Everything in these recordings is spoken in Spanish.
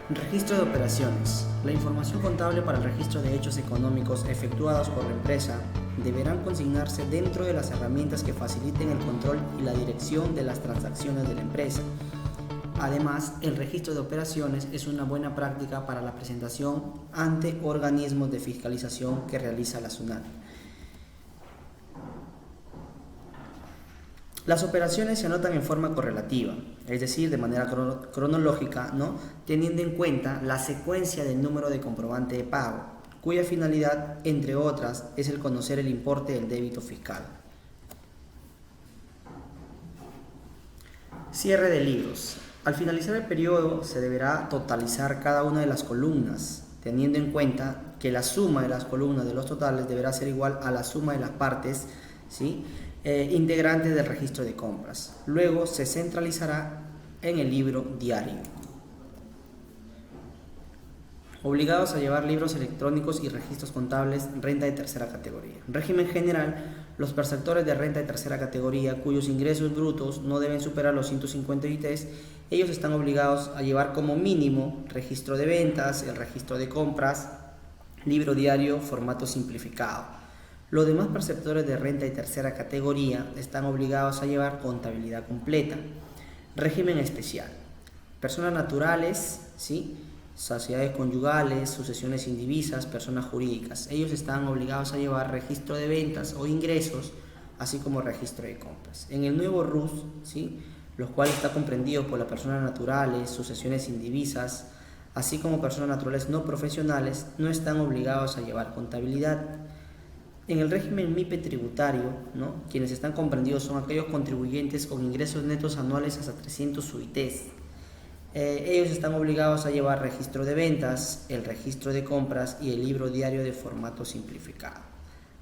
Registro de operaciones. La información contable para el registro de hechos económicos efectuados por la empresa deberán consignarse dentro de las herramientas que faciliten el control y la dirección de las transacciones de la empresa. Además, el registro de operaciones es una buena práctica para la presentación ante organismos de fiscalización que realiza la SUNAT. Las operaciones se anotan en forma correlativa, es decir, de manera cronológica, teniendo en cuenta la secuencia del número de comprobante de pago, cuya finalidad, entre otras, es el conocer el importe del débito fiscal. Cierre de libros. Al finalizar el periodo se deberá totalizar cada una de las columnas, teniendo en cuenta que la suma de las columnas de los totales deberá ser igual a la suma de las partes, integrantes del registro de compras. Luego se centralizará en el libro diario. Obligados a llevar libros electrónicos y registros contables, renta de tercera categoría. Régimen general: los perceptores de renta de tercera categoría cuyos ingresos brutos no deben superar los 150 UITs, ellos están obligados a llevar como mínimo registro de ventas, el registro de compras, libro diario, formato simplificado. Los demás perceptores de renta de tercera categoría están obligados a llevar contabilidad completa. Régimen especial: personas naturales, sociedades conyugales, sucesiones indivisas, personas jurídicas. Ellos están obligados a llevar registro de ventas o ingresos, así como registro de compras. En el nuevo RUS, los cuales está comprendido por las personas naturales, sucesiones indivisas, así como personas naturales no profesionales, no están obligados a llevar contabilidad. En el régimen MIPE tributario, quienes están comprendidos son aquellos contribuyentes con ingresos netos anuales hasta 300 UITs. Ellos están obligados a llevar registro de ventas, el registro de compras y el libro diario de formato simplificado.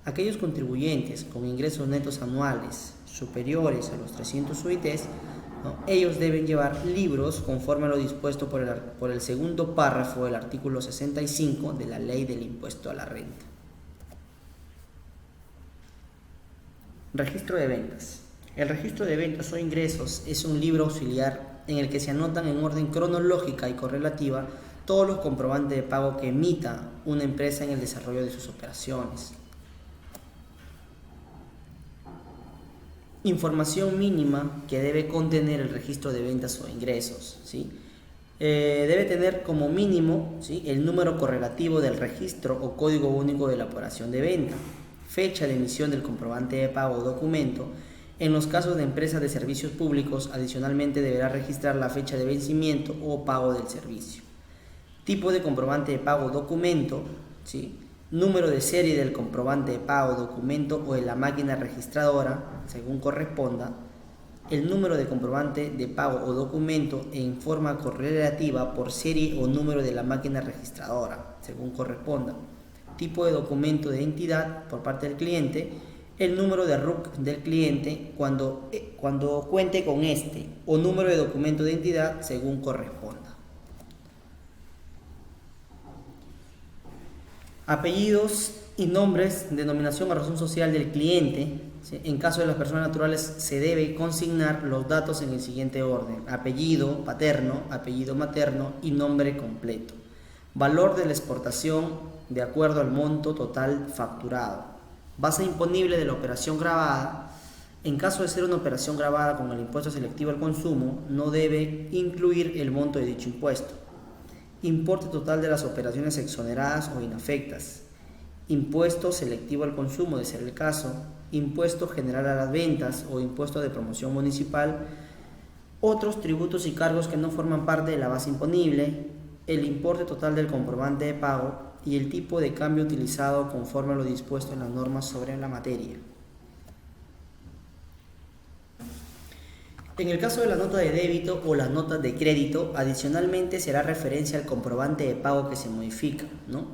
Aquellos contribuyentes con ingresos netos anuales superiores a los 300 UITs, ellos deben llevar libros conforme a lo dispuesto por el segundo párrafo del artículo 65 de la Ley del Impuesto a la Renta. Registro de ventas. El registro de ventas o ingresos es un libro auxiliar en el que se anotan en orden cronológica y correlativa todos los comprobantes de pago que emita una empresa en el desarrollo de sus operaciones. Información mínima que debe contener el registro de ventas o ingresos. Debe tener como mínimo el número correlativo del registro o código único de la operación de venta, fecha de emisión del comprobante de pago o documento. En los casos de empresas de servicios públicos, adicionalmente deberá registrar la fecha de vencimiento o pago del servicio. Tipo de comprobante de pago o documento, número de serie del comprobante de pago, documento o de la máquina registradora, según corresponda. El número de comprobante de pago o documento en forma correlativa por serie o número de la máquina registradora, según corresponda. Tipo de documento de identidad por parte del cliente, el número de RUC del cliente cuando cuente con este, o número de documento de identidad según corresponda. Apellidos y nombres, denominación o razón social del cliente. En caso de las personas naturales se debe consignar los datos en el siguiente orden: apellido paterno, apellido materno y nombre completo. Valor de la exportación de acuerdo al monto total facturado. Base imponible de la operación gravada. En caso de ser una operación gravada con el impuesto selectivo al consumo, no debe incluir el monto de dicho impuesto. Importe total de las operaciones exoneradas o inafectas. Impuesto selectivo al consumo, de ser el caso. Impuesto general a las ventas o impuesto de promoción municipal. Otros tributos y cargos que no forman parte de la base imponible. El importe total del comprobante de pago y el tipo de cambio utilizado conforme a lo dispuesto en las normas sobre la materia. En el caso de la nota de débito o las notas de crédito, adicionalmente se hará referencia al comprobante de pago que se modifica,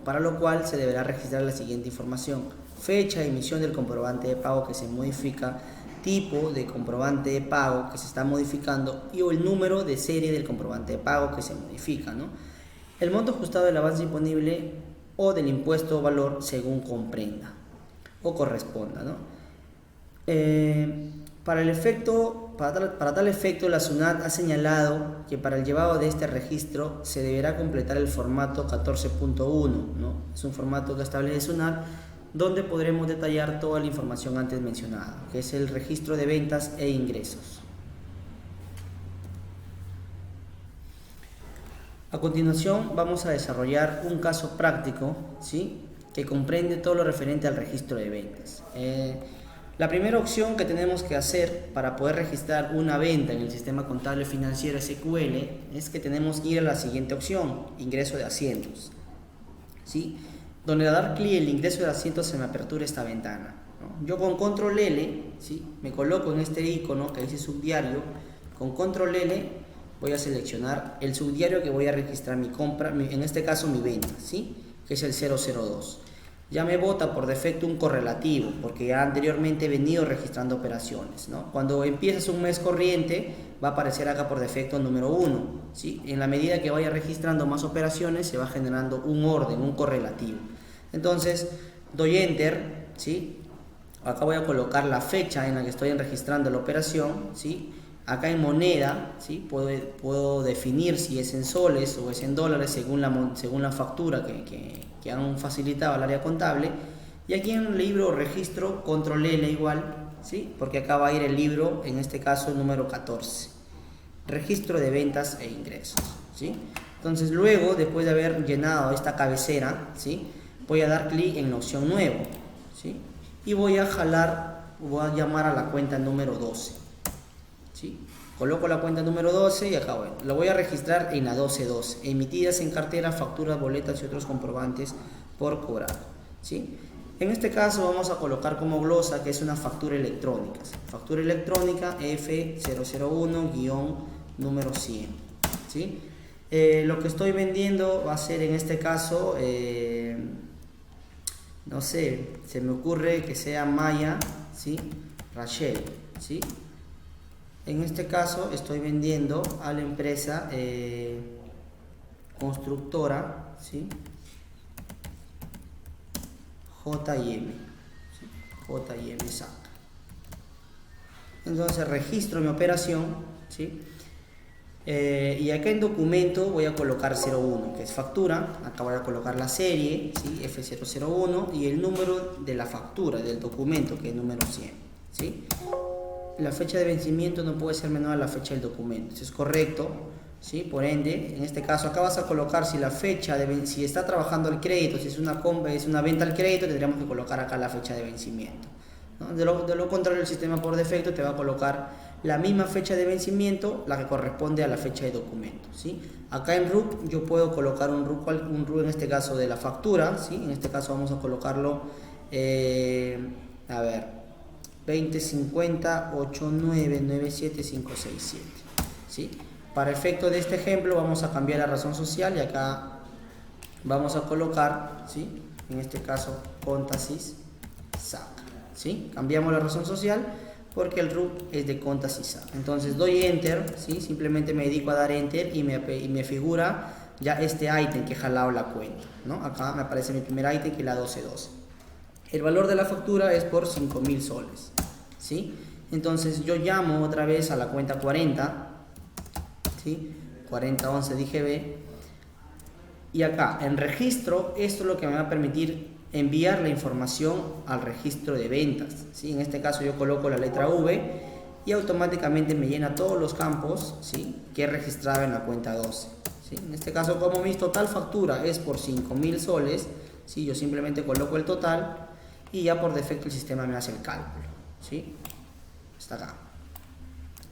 para lo cual se deberá registrar la siguiente información: fecha de emisión del comprobante de pago que se modifica, tipo de comprobante de pago que se está modificando y el número de serie del comprobante de pago que se modifica, el monto ajustado del avance imponible o del impuesto o valor según comprenda o corresponda, Para el efecto Para tal efecto, la SUNAT ha señalado que para el llevado de este registro se deberá completar el formato 14.1, ¿no? Es un formato que establece SUNAT donde podremos detallar toda la información antes mencionada, que es el registro de ventas e ingresos. A continuación vamos a desarrollar un caso práctico, ¿sí?, que comprende todo lo referente al registro de ventas. La primera opción que tenemos que hacer para poder registrar una venta en el sistema contable financiero SQL es que tenemos que ir a la siguiente opción, ingreso de asientos, ¿sí? Donde al dar clic en el ingreso de asientos se me apertura esta ventana, ¿no? Yo con control L, ¿sí?, me coloco en este icono que dice subdiario. Con control L voy a seleccionar el subdiario que voy a registrar mi compra, en este caso mi venta, ¿sí?, que es el 002. Ya me bota por defecto un correlativo, porque ya anteriormente he venido registrando operaciones, ¿no? Cuando empiezas un mes corriente, va a aparecer acá por defecto el número 1, ¿sí? En la medida que vaya registrando más operaciones, se va generando un orden, un correlativo. Entonces, doy Enter, ¿sí? Acá voy a colocar la fecha en la que estoy registrando la operación, ¿sí? Acá en moneda, ¿sí?, puedo definir si es en soles o es en dólares según la factura que han facilitado al área contable. Y aquí en el libro registro, control L igual, ¿sí?, porque acá va a ir el libro, en este caso el número 14, registro de ventas e ingresos, ¿sí? Entonces luego, después de haber llenado esta cabecera, ¿sí?, voy a dar clic en la opción nuevo, ¿sí?, y voy a llamar a la cuenta número 12. ¿Sí? Coloco la cuenta número 12 y acá lo voy a registrar en la 1212, emitidas en cartera, facturas, boletas y otros comprobantes por cobrar, ¿sí? En este caso vamos a colocar como glosa que es una factura electrónica, F001-número 100, ¿sí? Lo que estoy vendiendo va a ser en este caso, no sé, se me ocurre que sea Maya, ¿sí?, Rachel, ¿sí? En este caso estoy vendiendo a la empresa constructora, ¿sí?, J&M, ¿sí?, J&M SAC. Entonces registro mi operación, ¿sí? Y acá en documento voy a colocar 01, que es factura. Acá voy a colocar la serie, ¿sí?, F001, y el número de la factura del documento, que es número 100, ¿sí? La fecha de vencimiento no puede ser menor a la fecha del documento, eso es correcto, ¿sí? Por ende, en este caso acá vas a colocar si la fecha si está trabajando el crédito, si es una venta al crédito, tendríamos que colocar acá la fecha de vencimiento, ¿no? De lo contrario, el sistema por defecto te va a colocar la misma fecha de vencimiento, la que corresponde a la fecha de documento, ¿sí? Acá en RUC yo puedo colocar un RUC en este caso de la factura, ¿sí? En este caso vamos a colocarlo, 2050-8997-567, ¿sí? Para efecto de este ejemplo vamos a cambiar la razón social y acá vamos a colocar, ¿sí?, en este caso Contasis SAC, ¿sí? Cambiamos la razón social porque el RUC es de Contasis SAC. Entonces doy Enter, ¿sí? Simplemente me dedico a dar Enter y me figura ya este ítem que he jalado la cuenta, ¿no? Acá me aparece mi primer ítem, que es la 1212. El valor de la factura es por 5.000 soles, ¿sí? Entonces yo llamo otra vez a la cuenta 40, ¿sí?, 4011 DGB, y acá en registro, esto es lo que me va a permitir enviar la información al registro de ventas, ¿sí? En este caso yo coloco la letra V y automáticamente me llena todos los campos, ¿sí?, que he registrado en la cuenta 12, ¿sí? En este caso, como mi total factura es por 5.000 soles, ¿sí?, yo simplemente coloco el total y ya por defecto el sistema me hace el cálculo, ¿sí? Está acá.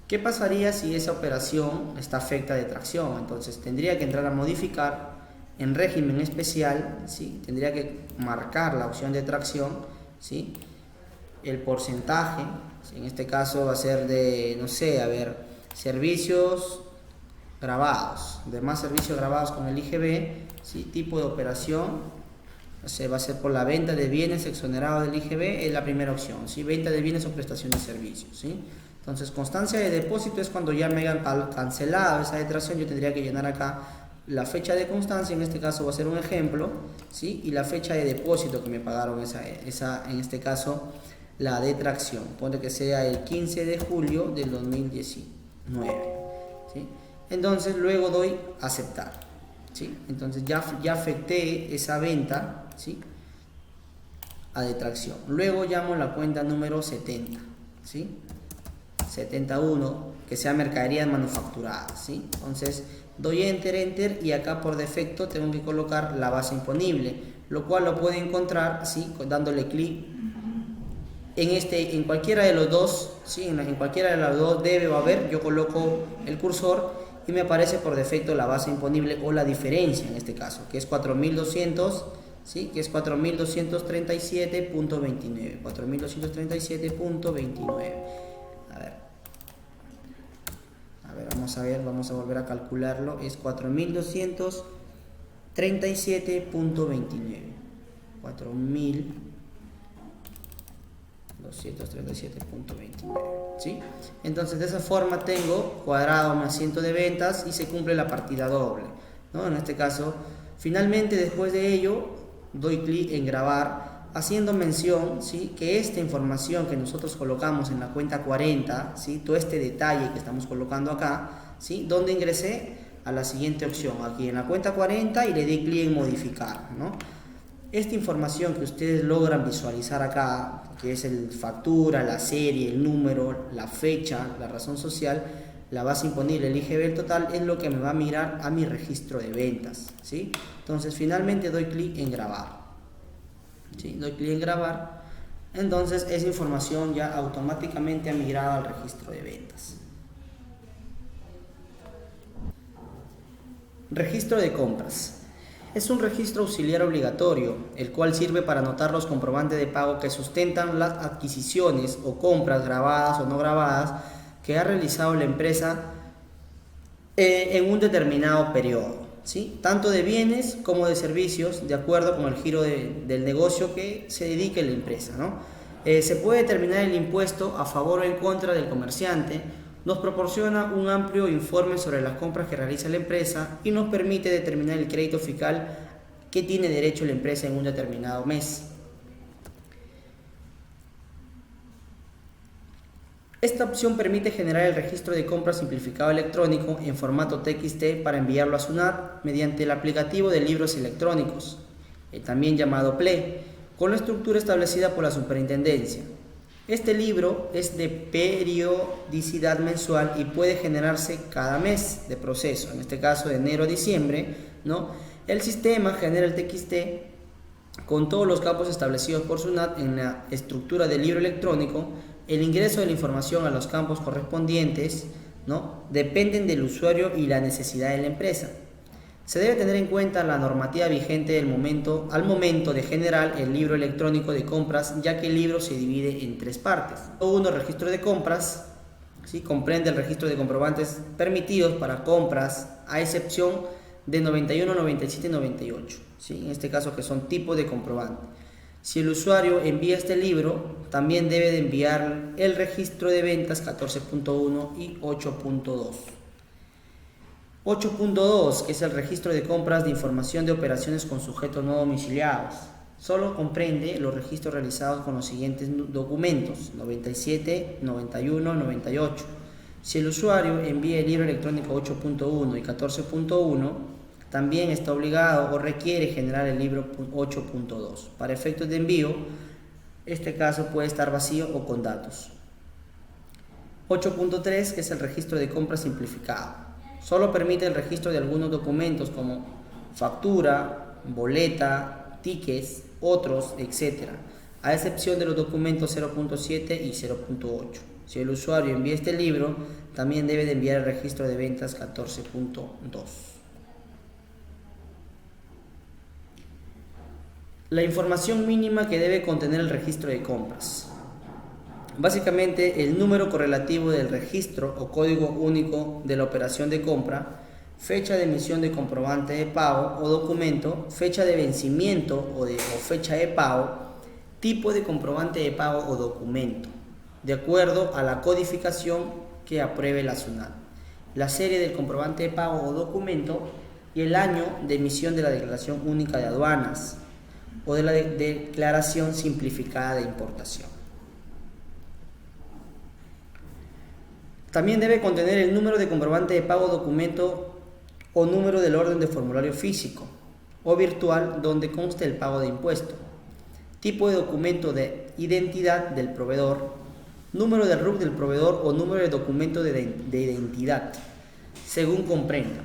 ¿Qué pasaría si esa operación está afecta de tracción? Entonces tendría que entrar a modificar en régimen especial, ¿sí? Tendría que marcar la opción de tracción, ¿sí?, el porcentaje, ¿sí? En este caso va a ser de, no sé, servicios grabados, demás servicios grabados con el IGB, ¿sí?, tipo de operación. Va a ser por la venta de bienes exonerados del IGB, es la primera opción, ¿sí? Venta de bienes o prestación de servicios, ¿sí? Entonces, constancia de depósito es cuando ya me hayan cancelado esa detracción. Yo tendría que llenar acá la fecha de constancia, en este caso va a ser un ejemplo, ¿sí?, y la fecha de depósito que me pagaron en este caso la detracción. Ponte que sea el 15 de julio del 2019. ¿Sí? Entonces luego doy aceptar. ¿Sí? Entonces ya afecté esa venta, ¿sí?, a detracción. Luego llamo la cuenta número 70, ¿sí?, 71, que sea mercaderías manufacturadas, ¿sí? Entonces doy enter y acá por defecto tengo que colocar la base imponible, lo cual lo puede encontrar, ¿sí?, dándole clic en cualquiera de los dos, ¿sí?, en cualquiera de los dos debe o haber. Yo coloco el cursor y me aparece por defecto la base imponible o la diferencia en este caso, que es 4200, ¿sí?, que es 4237.29, 4237.29. A ver, vamos a volver a calcularlo. Es 4237.29, 4237.29, ¿sí? Entonces de esa forma tengo cuadrado mi asiento de ventas y se cumple la partida doble, ¿no? En este caso, finalmente después de ello doy clic en grabar, haciendo mención, ¿sí?, que esta información que nosotros colocamos en la cuenta 40, ¿sí?, todo este detalle que estamos colocando acá, ¿sí?, donde ingresé a la siguiente opción, aquí en la cuenta 40, y le di clic en modificar, ¿no? Esta información que ustedes logran visualizar acá, que es el factura, la serie, el número, la fecha, la razón social, la base imponible, el IGB, el total, es lo que me va a mirar a mi registro de ventas, ¿sí? Entonces finalmente doy clic en grabar, ¿sí? Doy clic en grabar. Entonces esa información ya automáticamente ha migrado al registro de ventas. Registro de compras. Es un registro auxiliar obligatorio, el cual sirve para anotar los comprobantes de pago que sustentan las adquisiciones o compras grabadas o no grabadas que ha realizado la empresa en un determinado periodo, ¿sí?, tanto de bienes como de servicios, de acuerdo con el giro del negocio que se dedique la empresa, ¿no? Se puede determinar el impuesto a favor o en contra del comerciante. Nos proporciona un amplio informe sobre las compras que realiza la empresa y nos permite determinar el crédito fiscal que tiene derecho la empresa en un determinado mes. Esta opción permite generar el registro de compras simplificado electrónico en formato TXT para enviarlo a SUNAT mediante el aplicativo de libros electrónicos, también llamado PLE, con la estructura establecida por la Superintendencia. Este libro es de periodicidad mensual y puede generarse cada mes de proceso, en este caso de enero a diciembre, ¿no? El sistema genera el TXT con todos los campos establecidos por SUNAT en la estructura del libro electrónico. El ingreso de la información a los campos correspondientes, ¿no?, dependen del usuario y la necesidad de la empresa. Se debe tener en cuenta la normativa vigente al momento de generar el libro electrónico de compras, ya que el libro se divide en tres partes. Uno, registro de compras, ¿sí?, comprende el registro de comprobantes permitidos para compras, a excepción de 91, 97 y 98, ¿sí?, en este caso, que son tipos de comprobante. Si el usuario envía este libro, también debe de enviar el registro de ventas 14.1 y 8.2. 8.2, que es el registro de compras de información de operaciones con sujetos no domiciliados. Solo comprende los registros realizados con los siguientes documentos: 97, 91, 98. Si el usuario envía el libro electrónico 8.1 y 14.1, también está obligado o requiere generar el libro 8.2. Para efectos de envío, este caso puede estar vacío o con datos. 8.3, que es el registro de compras simplificado. Solo permite el registro de algunos documentos como factura, boleta, tickets, otros, etc., a excepción de los documentos 0.7 y 0.8. Si el usuario envía este libro, también debe de enviar el registro de ventas 14.2. La información mínima que debe contener el registro de compras. Básicamente, el número correlativo del registro o código único de la operación de compra, fecha de emisión de comprobante de pago o documento, fecha de vencimiento o fecha de pago, tipo de comprobante de pago o documento, de acuerdo a la codificación que apruebe la SUNAT, la serie del comprobante de pago o documento y el año de emisión de la declaración única de aduanas o de la declaración simplificada de importación. También debe contener el número de comprobante de pago, documento o número del orden de formulario físico o virtual donde conste el pago de impuesto, tipo de documento de identidad del proveedor, número del RUC del proveedor o número de documento de identidad, según comprenda,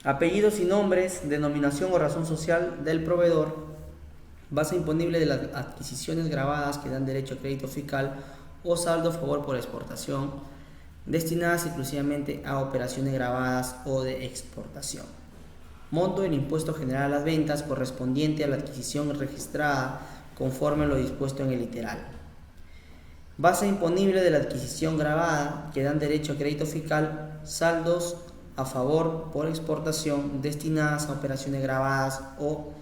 apellidos y nombres, denominación o razón social del proveedor, base imponible de las adquisiciones grabadas que dan derecho a crédito fiscal o saldo a favor por exportación, destinadas exclusivamente a operaciones grabadas o de exportación. Monto del impuesto general a las ventas correspondiente a la adquisición registrada conforme a lo dispuesto en el literal. Base imponible de la adquisición grabada que dan derecho a crédito fiscal, saldos a favor por exportación destinadas a operaciones grabadas o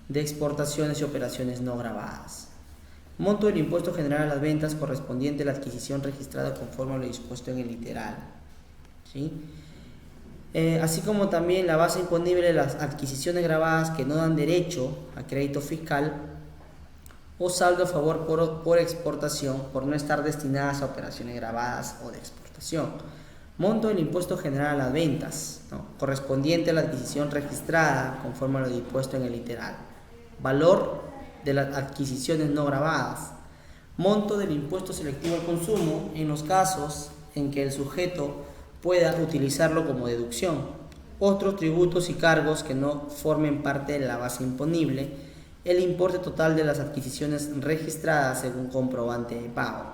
de exportaciones y operaciones no grabadas. Monto del impuesto general a las ventas correspondiente a la adquisición registrada conforme a lo dispuesto en el literal. ¿Sí? Así como también la base imponible de las adquisiciones grabadas que no dan derecho a crédito fiscal o saldo a favor por exportación por no estar destinadas a operaciones grabadas o de exportación. Monto del impuesto general a las ventas, ¿no?, correspondiente a la adquisición registrada conforme a lo dispuesto en el literal. Valor de las adquisiciones no grabadas. Monto del impuesto selectivo al consumo en los casos en que el sujeto pueda utilizarlo como deducción. Otros tributos y cargos que no formen parte de la base imponible. El importe total de las adquisiciones registradas según comprobante de pago.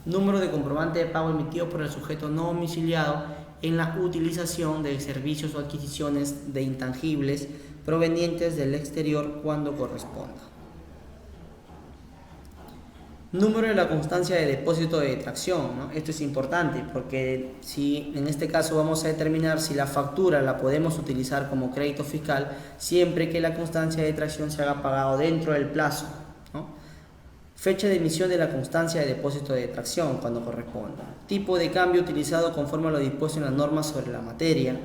Número de comprobante de pago emitido por el sujeto no domiciliado en la utilización de servicios o adquisiciones de intangibles provenientes del exterior cuando corresponda. Número de la constancia de depósito de detracción, ¿no? Esto es importante porque si en este caso vamos a determinar si la factura la podemos utilizar como crédito fiscal siempre que la constancia de detracción se haga pagado dentro del plazo, ¿no? Fecha de emisión de la constancia de depósito de detracción cuando corresponda. Tipo de cambio utilizado conforme a lo dispuesto en las normas sobre la materia.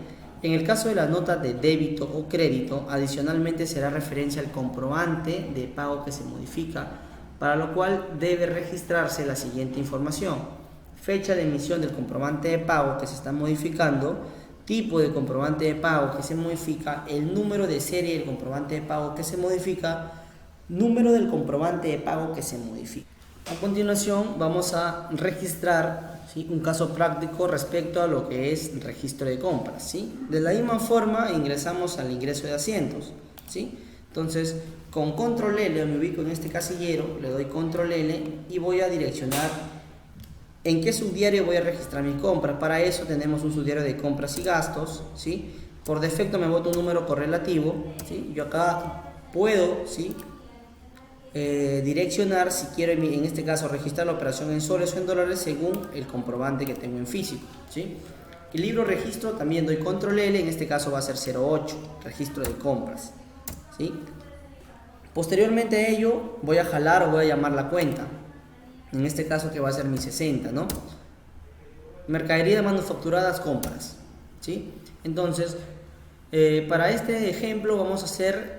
En el caso de las notas de débito o crédito, adicionalmente será referencia al comprobante de pago que se modifica, para lo cual debe registrarse la siguiente información: fecha de emisión del comprobante de pago que se está modificando, tipo de comprobante de pago que se modifica, el número de serie del comprobante de pago que se modifica, número del comprobante de pago que se modifica. A continuación vamos a registrar, ¿sí?, un caso práctico respecto a lo que es registro de compras, ¿sí? De la misma forma ingresamos al ingreso de asientos, ¿sí? Entonces, con control L me ubico en este casillero, le doy control L y voy a direccionar en qué subdiario voy a registrar mis compras. Para eso tenemos un subdiario de compras y gastos, ¿sí? Por defecto me boto un número correlativo, ¿sí? Yo acá puedo, ¿sí?, direccionar si quiero en este caso registrar la operación en soles o en dólares según el comprobante que tengo en físico, ¿sí? El libro registro también doy control L, en este caso va a ser 08, registro de compras, ¿sí? Posteriormente a ello voy a jalar o voy a llamar la cuenta, en este caso que va a ser mi 60, ¿no? Mercadería manufacturadas, compras, ¿sí? Entonces, para este ejemplo vamos a hacer,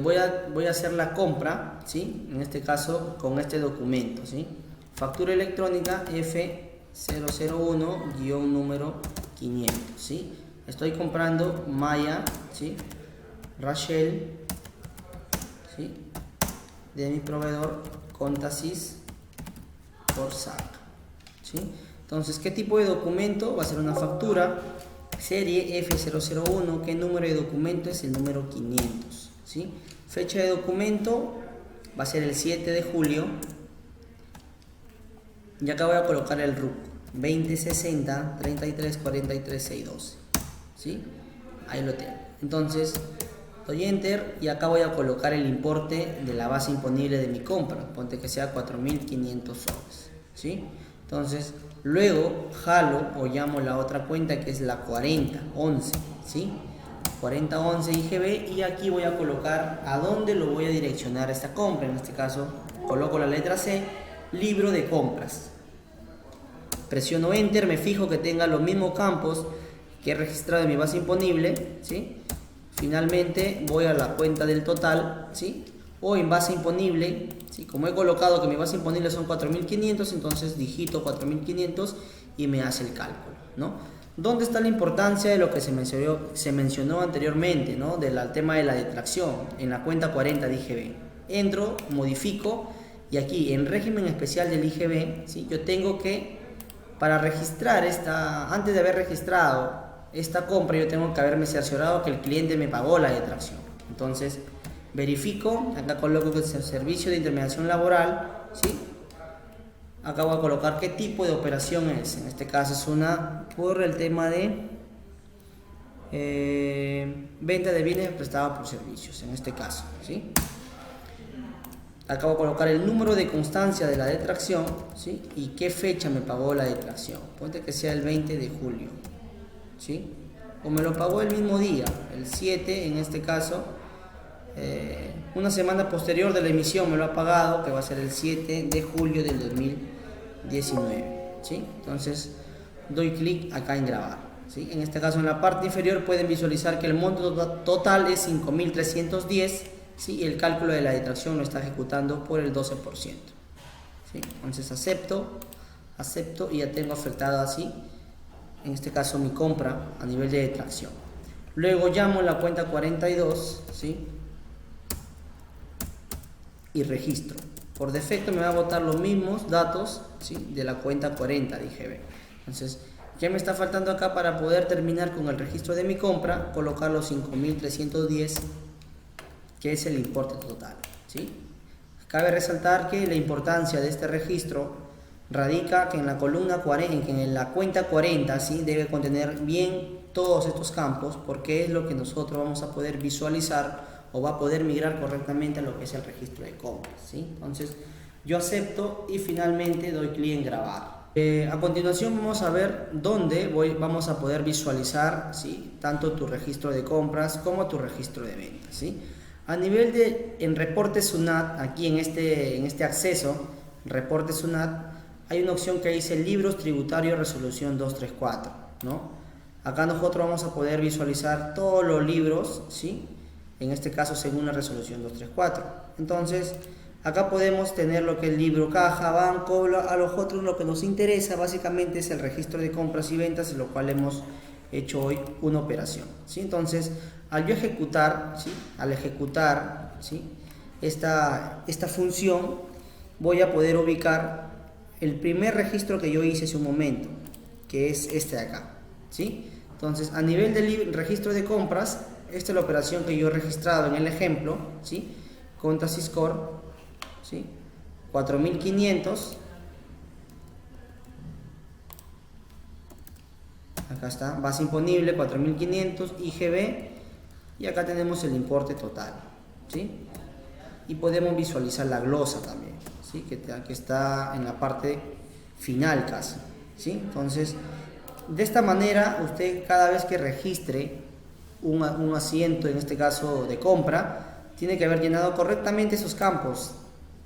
voy a hacer la compra, ¿sí?, en este caso con este documento, ¿sí? Factura electrónica F001-número 500, ¿sí? Estoy comprando Maya, ¿sí?, Rachel, ¿sí?, de mi proveedor Contasys por SAC, ¿sí? Entonces, ¿qué tipo de documento? Va a ser una factura serie F001. ¿Qué número de documento? Es el número 500, ¿sí? Fecha de documento va a ser el 7 de julio. Y acá voy a colocar el RUC 2060 33 43 612, ¿sí? Ahí lo tengo. Entonces doy enter y acá voy a colocar el importe de la base imponible de mi compra. Ponte que sea 4.500 soles, ¿sí? Entonces luego jalo o llamo la otra cuenta que es la 4011, ¿sí? 4011 IGB, y aquí voy a colocar a dónde lo voy a direccionar esta compra. En este caso coloco la letra C, libro de compras. Presiono enter, me fijo que tenga los mismos campos que he registrado en mi base imponible, ¿sí? Finalmente voy a la cuenta del total, ¿sí?, o en base imponible, ¿sí? Como he colocado que mi base imponible son 4.500, entonces digito 4.500 y me hace el cálculo, ¿no? ¿Dónde está la importancia de lo que se mencionó anteriormente, ¿no? Del tema de la detracción? En la cuenta 40 de IGB. Entro, modifico y aquí en régimen especial del IGB, ¿sí? Yo tengo que, para registrar antes de haber registrado esta compra, yo tengo que haberme cerciorado que el cliente me pagó la detracción. Entonces, verifico, acá coloco que es el servicio de intermediación laboral, ¿sí? Acá voy a colocar qué tipo de operación es. En este caso es por el tema de venta de bienes prestados por servicios, en este caso, ¿sí? Acá voy a colocar el número de constancia de la detracción, ¿sí? Y qué fecha me pagó la detracción. Ponte que sea el 20 de julio, ¿sí? O me lo pagó el mismo día, el 7 en este caso. Una semana posterior de la emisión me lo ha pagado, que va a ser el 7 de julio del 2019, ¿sí? Entonces doy clic acá en grabar, ¿sí? En este caso en la parte inferior pueden visualizar que el monto total es 5.310, ¿sí? Y el cálculo de la detracción lo está ejecutando por el 12%, ¿sí? Entonces acepto y ya tengo afectado así, en este caso mi compra a nivel de detracción. Luego llamo la cuenta 42, ¿sí? Y registro. Por defecto me va a botar los mismos datos, ¿sí? De la cuenta 40 de IGB. Entonces, ¿qué me está faltando acá para poder terminar con el registro de mi compra? Colocar los 5.310, que es el importe total, ¿sí? Cabe resaltar que la importancia de este registro radica que en la columna 40, en la cuenta 40, ¿sí? Debe contener bien todos estos campos, porque es lo que nosotros vamos a poder visualizar o va a poder migrar correctamente a lo que es el registro de compras, ¿sí? Entonces yo acepto y finalmente doy clic en grabar. A continuación vamos a ver dónde vamos a poder visualizar, ¿sí? Tanto tu registro de compras como tu registro de ventas, ¿sí? A nivel en reporte SUNAT, aquí en este acceso, reporte SUNAT, hay una opción que dice libros tributarios resolución 234, ¿no? Acá nosotros vamos a poder visualizar todos los libros, ¿sí? En este caso según la resolución 234. Entonces acá podemos tener lo que es el libro caja, banco. A los otros lo que nos interesa básicamente es el registro de compras y ventas, en lo cual hemos hecho hoy una operación, ¿sí? Entonces al yo ejecutar, ¿sí? Al ejecutar, ¿sí? esta función, voy a poder ubicar el primer registro que yo hice hace un momento, que es este de acá, ¿sí? Entonces a nivel del registro de compras, esta es la operación que yo he registrado en el ejemplo, ¿sí? Contas y score, ¿sí? 4.500. Acá está, base imponible 4.500, IGB, y acá tenemos el importe total, ¿sí? Y podemos visualizar la glosa también, ¿sí? Que está en la parte final casi, ¿sí? Entonces, de esta manera, usted cada vez que registre un asiento, en este caso de compra, tiene que haber llenado correctamente esos campos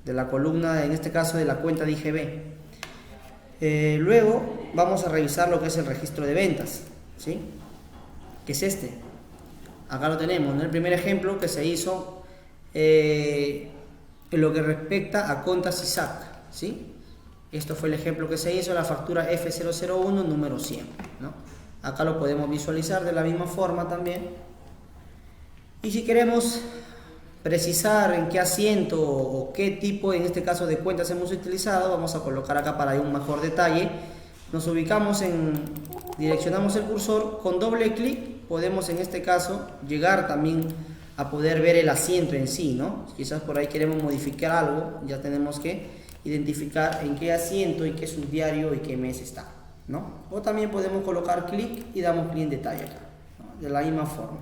de la columna, en este caso de la cuenta de IGB. Luego vamos a revisar lo que es el registro de ventas, ¿sí? Que es este. Acá lo tenemos, ¿no? El primer ejemplo que se hizo en lo que respecta a contas y SAC, ¿sí? Esto fue el ejemplo que se hizo, la factura F001 número 100, ¿no? Acá lo podemos visualizar de la misma forma también. Y si queremos precisar en qué asiento o qué tipo, en este caso, de cuentas hemos utilizado, vamos a colocar acá para un mejor detalle. Nos ubicamos direccionamos el cursor, con doble clic podemos en este caso llegar también a poder ver el asiento en sí, ¿no? Quizás por ahí queremos modificar algo, ya tenemos que identificar en qué asiento y qué subdiario y qué mes está, ¿no? O también podemos colocar clic y damos clic en detalle acá, ¿no? De la misma forma.